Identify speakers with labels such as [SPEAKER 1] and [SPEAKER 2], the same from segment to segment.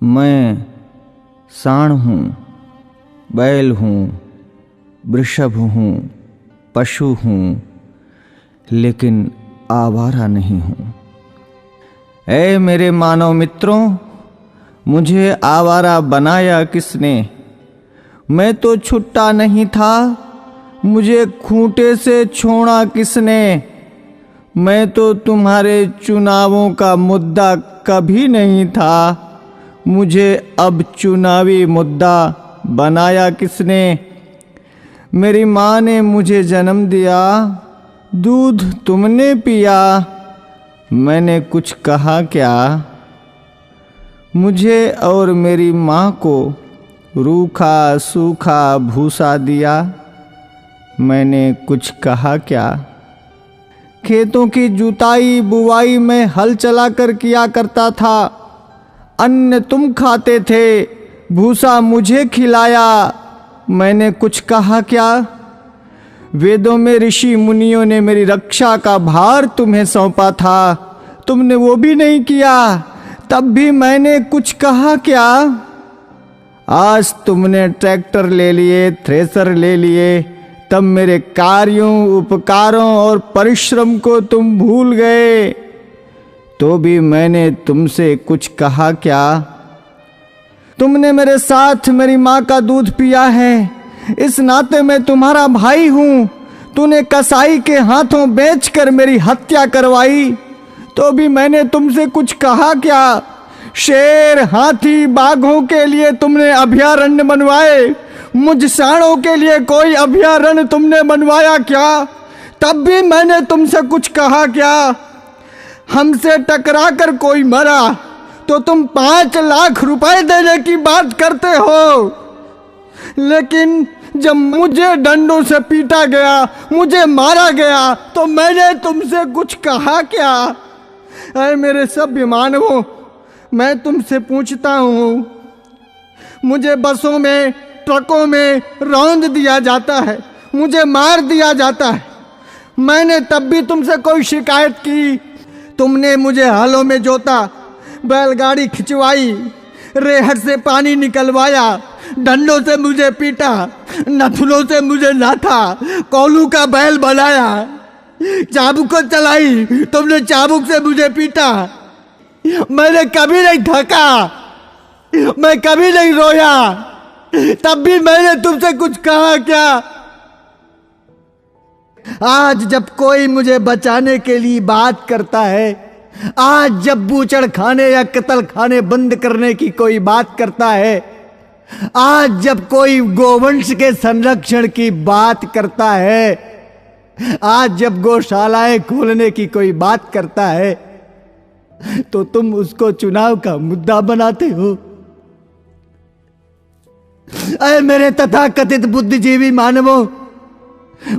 [SPEAKER 1] मैं साँड़ हूँ, बैल हूँ, वृषभ हूँ, पशु हूँ, लेकिन आवारा नहीं हूँ। ऐ मेरे मानव मित्रों, मुझे आवारा बनाया किसने? मैं तो छुट्टा नहीं था, मुझे खूंटे से छोड़ा किसने? मैं तो तुम्हारे चुनावों का मुद्दा कभी नहीं था, मुझे अब चुनावी मुद्दा बनाया किसने? मेरी माँ ने मुझे जन्म दिया, दूध तुमने पिया, मैंने कुछ कहा क्या? मुझे और मेरी माँ को रूखा सूखा भूसा दिया, मैंने कुछ कहा क्या? खेतों की जुताई बुवाई में हल चलाकर किया करता था, अन्न तुम खाते थे, भूसा मुझे खिलाया, मैंने कुछ कहा क्या? वेदों में ऋषि मुनियों ने मेरी रक्षा का भार तुम्हें सौंपा था, तुमने वो भी नहीं किया, तब भी मैंने कुछ कहा क्या? आज तुमने ट्रैक्टर ले लिए, थ्रेसर ले लिए, तब मेरे कार्यों, उपकारों और परिश्रम को तुम भूल गए, तो भी मैंने तुमसे कुछ कहा क्या? तुमने मेरे साथ मेरी माँ का दूध पिया है, इस नाते मैं तुम्हारा भाई हूँ। तूने कसाई के हाथों बेचकर मेरी हत्या करवाई, तो भी मैंने तुमसे कुछ कहा क्या? शेर, हाथी, बाघों के लिए तुमने अभयारण्य बनवाए, मुझ सांडों के लिए कोई अभयारण्य तुमने बनवाया क्या? तब भी मैंने तुमसे कुछ कहा क्या? हमसे टकरा कर कोई मरा तो तुम 5 लाख रुपए देने की बात करते हो, लेकिन जब मुझे डंडों से पीटा गया, मुझे मारा गया, तो मैंने तुमसे कुछ कहा क्या? अरे मेरे सभ्य मानवों, मैं तुमसे पूछता हूँ, मुझे बसों में, ट्रकों में रौंद दिया जाता है, मुझे मार दिया जाता है, मैंने तब भी तुमसे कोई शिकायत की? तुमने मुझे हलों में जोता, बैलगाड़ी खिंचवाई, रेहड़ से पानी निकलवाया, डंडों से मुझे पीटा, नथुनों से मुझे नाथा, कोलू का बैल बनाया, चाबुक चलाई, तुमने चाबुक से मुझे पीटा, मैंने कभी नहीं थका, मैं कभी नहीं रोया, तब भी मैंने तुमसे कुछ कहा क्या? आज जब कोई मुझे बचाने के लिए बात करता है, आज जब बूचड़ खाने या कत्ल खाने बंद करने की कोई बात करता है, आज जब कोई गोवंश के संरक्षण की बात करता है, आज जब गौशालाएं खोलने की कोई बात करता है, तो तुम उसको चुनाव का मुद्दा बनाते हो। अरे मेरे तथाकथित बुद्धिजीवी मानवों,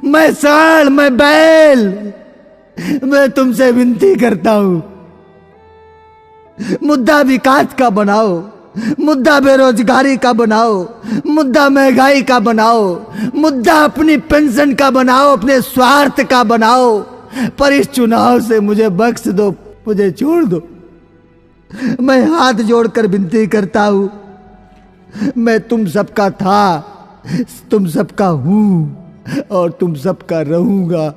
[SPEAKER 1] मैं सांड, मैं बैल, मैं तुमसे विनती करता हूं, मुद्दा विकास का बनाओ, मुद्दा बेरोजगारी का बनाओ, मुद्दा महंगाई का बनाओ, मुद्दा अपनी पेंशन का बनाओ, अपने स्वार्थ का बनाओ, पर इस चुनाव से मुझे बख्श दो, मुझे छोड़ दो। मैं हाथ जोड़कर विनती करता हूं, मैं तुम सबका था, तुम सबका हूं और तुम सबका रहूंगा।